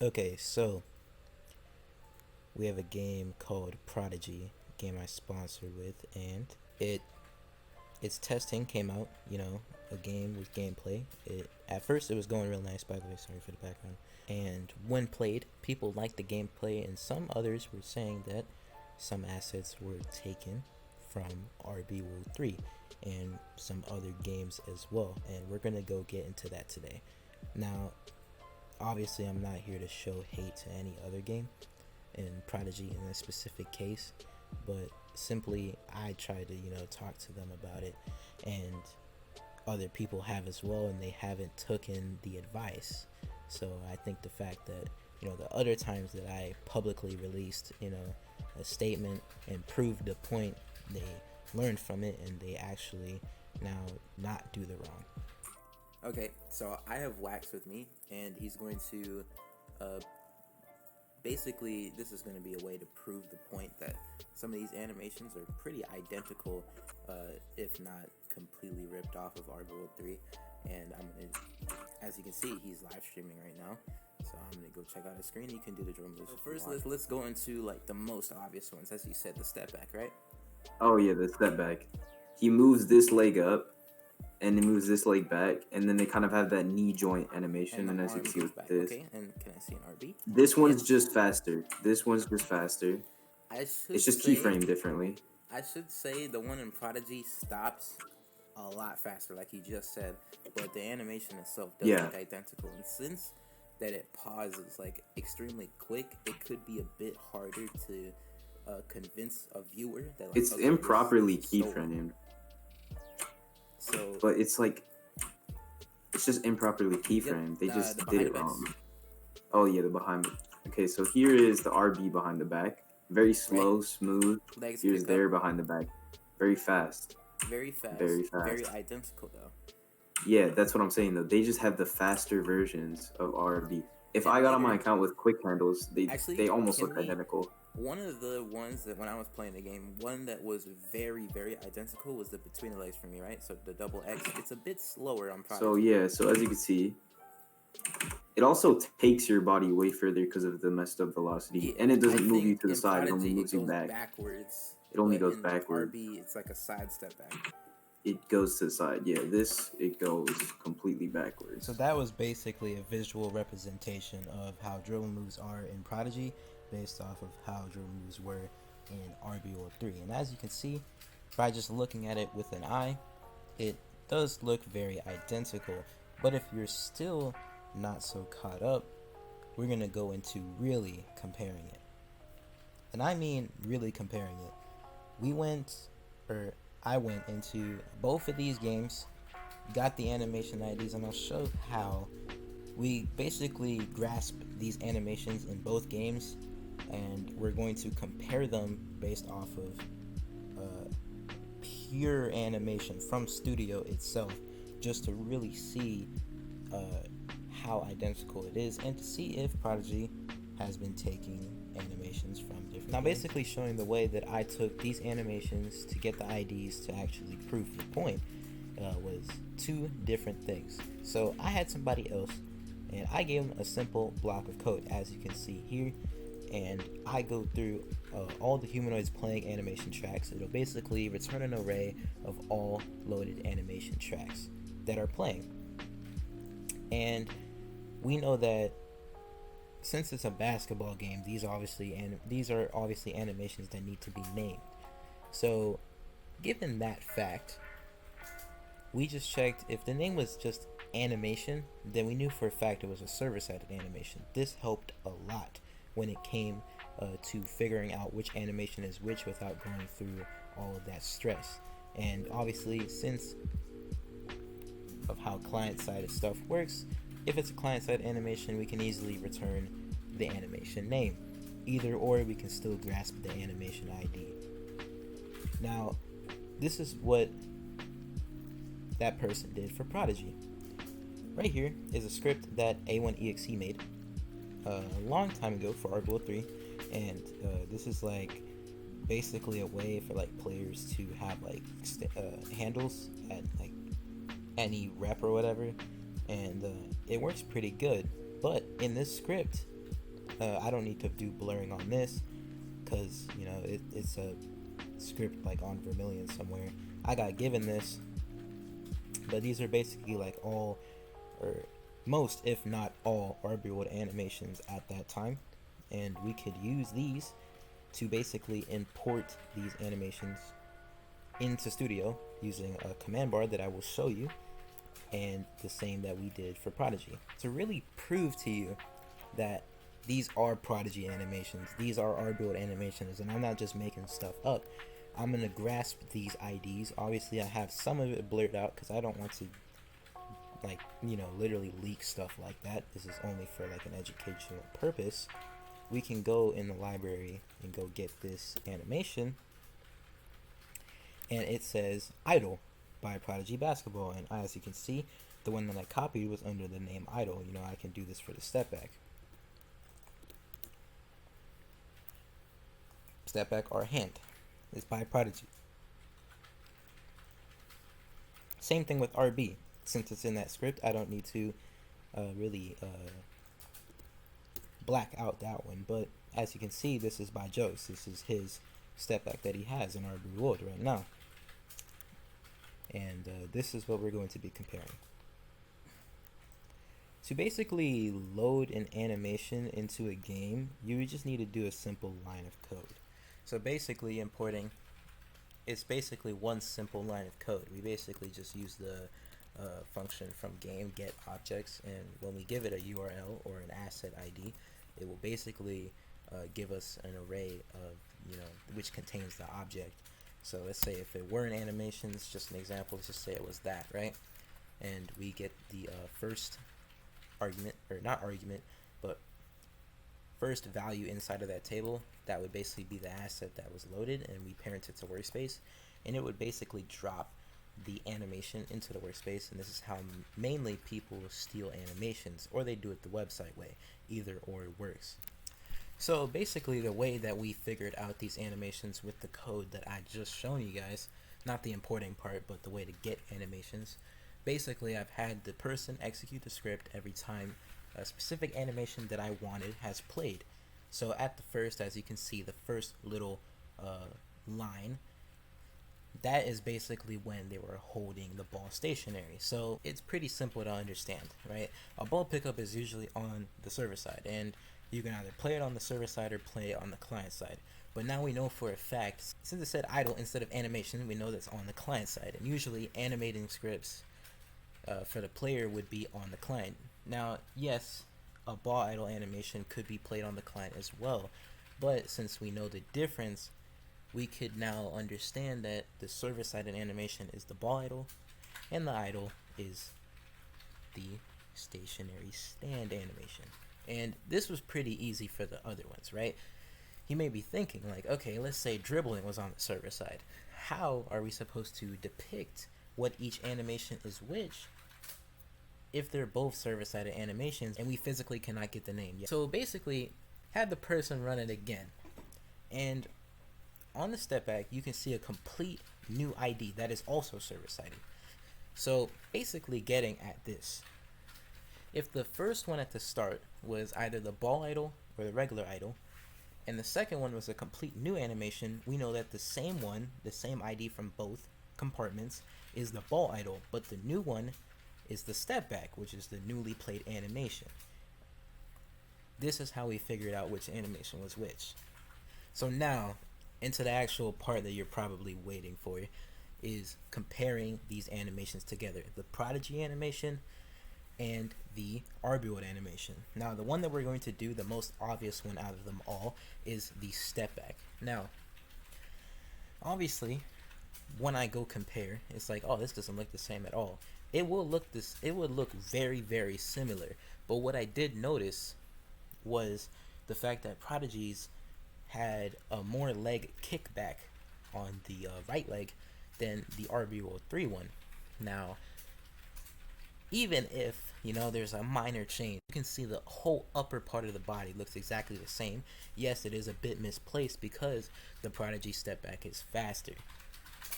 Okay, so we have a game called Prodigy, a game I sponsored with, and it its testing came out. A game with gameplay. It at first it was going real nice. By the way, sorry for the background. And when played, people liked the gameplay, and some others were saying that some assets were taken from RB World 3 and some other games as well. And we're gonna go get into that today. Now, obviously, I'm not here to show hate to any other game in Prodigy in this specific case, but simply I try to talk to them about it, and other people have as well, and they haven't taken the advice. So I think the fact that the other times that I publicly released a statement and proved the point, they learned from it and they actually now not do the wrong. Okay, so I have Wax with me, and he's going to basically, this is going to be a way to prove the point that some of these animations are pretty identical, if not completely ripped off of RB World 3. And I'm going to, as you can see, he's live streaming right now. So I'm going to go check out his screen. You can do the drum moves. So first, let's go into like the most obvious ones. As you said, the step back, right? Oh yeah, the step back. He moves this leg up, and he moves this leg back, and then they kind of have that knee joint animation. And as you can see with this, okay. And can I see an RB? this one's just faster. This one's just faster. It's just keyframed differently. I should say the one in Prodigy stops a lot faster, like you just said, but the animation itself does look identical. And since that it pauses like extremely quick, it could be a bit harder to convince a viewer that like, it's improperly keyframed. So, but it's like it's just improperly keyframed. They just did it wrong. Oh yeah, the behind. Okay, so here is the RB behind the back. Very slow, smooth. Here's there behind the back. Very fast. Very fast. Very fast. Very identical though. Yeah, that's what I'm saying though. They just have the faster versions of RB. If I got on my account with quick handles, they almost look identical. One of the ones that when I was playing the game, one that was very, very identical was the between the legs for me, right? So the double X, it's a bit slower on Prodigy. So yeah, so as you can see, it also takes your body way further because of the messed up velocity, and it doesn't move you to the side. It only moves you back. Backwards. It only goes backwards. RB, it's like a side step back. It goes to the side. Yeah, it goes completely backwards. So that was basically a visual representation of how dribble moves are in Prodigy, based off of how dribble moves were in RB World 3. And as you can see, by just looking at it with an eye, it does look very identical. But if you're still not so caught up, we're going to go into really comparing it. And I mean really comparing it. I went into both of these games, got the animation IDs, and I'll show how we basically grasp these animations in both games, and we're going to compare them based off of pure animation from studio itself, just to really see how identical it is, and to see if Prodigy has been taking animations from different games. Basically showing the way that I took these animations to get the IDs to actually prove the point was two different things. So I had somebody else, and I gave them a simple block of code, as you can see here, and I go through all the humanoids playing animation tracks. It'll basically return an array of all loaded animation tracks that are playing. And we know that since it's a basketball game, these are obviously animations that need to be named. So, given that fact, we just checked if the name was just animation, then we knew for a fact it was a server-sided animation. This helped a lot when it came to figuring out which animation is which without going through all of that stress. And obviously, since of how client-sided stuff works, if it's a client-side animation, we can easily return the animation name. Either or, we can still grasp the animation ID. Now, this is what that person did for Prodigy. Right here is a script that A1EXE made a long time ago for RB World 3, and this is like basically a way for like players to have like handles at like any rep or whatever, and it works pretty good. But in this script, I don't need to do blurring on this because, you know, it's a script like on Vermilion somewhere. I got given this, but these are basically like all, or most, if not all, RB World animations at that time, and we could use these to basically import these animations into Studio using a command bar that I will show you, and the same that we did for Prodigy, to really prove to you that these are Prodigy animations, these are RB World animations, and I'm not just making stuff up. I'm gonna grasp these IDs. Obviously, I have some of it blurred out because I don't want to, like, you know, literally leak stuff like that. This is only for like an educational purpose. We can go in the library and go get this animation, and it says Idol by Prodigy Basketball, and as you can see, the one that I copied was under the name Idol. You know, I can do this for the step back. Step back or hand is by Prodigy. Same thing with RB. Since it's in that script, I don't need to really black out that one. But as you can see, this is by Joe's. This is his step back that he has in RB World right now. And this is what we're going to be comparing. To basically load an animation into a game, you just need to do a simple line of code. So basically importing, it's basically one simple line of code. We basically just use the function from game get objects, and when we give it a URL or an asset ID, it will basically give us an array of, you know, which contains the object. So let's say if it were an animation, it's just an example, let's just say it was that, right? And we get the first argument, or not argument, but first value inside of that table. That would basically be the asset that was loaded, and we parent it to workspace, and it would basically drop the animation into the workspace. And this is how mainly people steal animations, or they do it the website way. Either or works. So basically the way that we figured out these animations with the code that I just shown you guys, not the importing part, but the way to get animations, basically I've had the person execute the script every time a specific animation that I wanted has played. So at the first, as you can see, the first little line, that is basically when they were holding the ball stationary. So it's pretty simple to understand, right? A ball pickup is usually on the server side, and you can either play it on the server side or play it on the client side. But now we know for a fact, since it said idle instead of animation, we know that's on the client side. And usually animating scripts for the player would be on the client. Now, yes, a ball idle animation could be played on the client as well, but since we know the difference, we could now understand that the server-sided animation is the ball idle, and the idle is the stationary stand animation. And this was pretty easy for the other ones, right? You may be thinking, like, okay, let's say dribbling was on the server side. How are we supposed to depict what each animation is which if they're both server-sided animations and we physically cannot get the name yet? So basically, have the person run it again, and on the step back you can see a complete new ID that is also server-sided. So basically getting at this, if the first one at the start was either the ball idle or the regular idle, and the second one was a complete new animation, we know that the same one, the same ID from both compartments, is the ball idle, but the new one is the step back, which is the newly played animation. This is how we figured out which animation was which. So now, into the actual part that you're probably waiting for, is comparing these animations together. The Prodigy animation and the RB World animation. Now, the one that we're going to do, the most obvious one out of them all, is the step back. Now, obviously, when I go compare, it's like, oh, this doesn't look the same at all. It will look it would look very, very similar. But what I did notice was the fact that Prodigy's had a more leg kickback on the right leg than the RB World 3 one. Now, even if, you know, there's a minor change, you can see the whole upper part of the body looks exactly the same. Yes, it is a bit misplaced because the Prodigy step back is faster.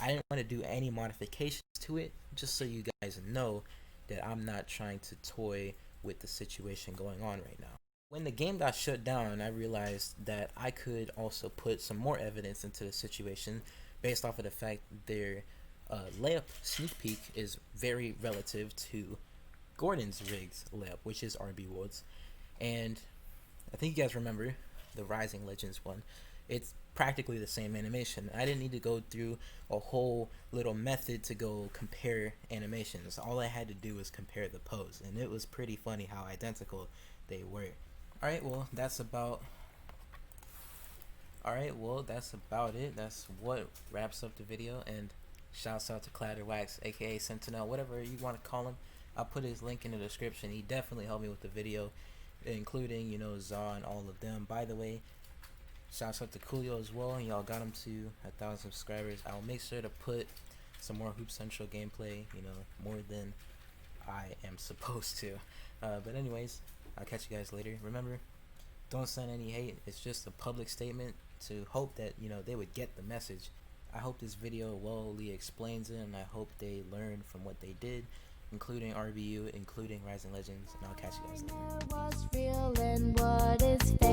I didn't want to do any modifications to it, just so you guys know that I'm not trying to toy with the situation going on right now. When the game got shut down, I realized that I could also put some more evidence into the situation based off of the fact their layup sneak peek is very relative to Gordon's rigs layup, which is RB Woods. And I think you guys remember the Rising Legends one. It's practically the same animation. I didn't need to go through a whole little method to go compare animations. All I had to do was compare the pose, and it was pretty funny how identical they were. Alright, well, that's about it. That's what wraps up the video, and shouts out to Clatterwax, aka Sentinel, whatever you want to call him. I'll put his link in the description. He definitely helped me with the video, including, you know, Zaw and all of them. By the way, shouts out to Coolio as well. Y'all got him to 1,000 subscribers. I'll make sure to put some more Hoop Central gameplay, you know, more than I am supposed to. But anyways, I'll catch you guys later. Remember, don't send any hate. It's just a public statement to hope that, you know, they would get the message. I hope this video wellly explains it, and I hope they learn from what they did, including RBU, including Rising Legends, and I'll catch you guys later.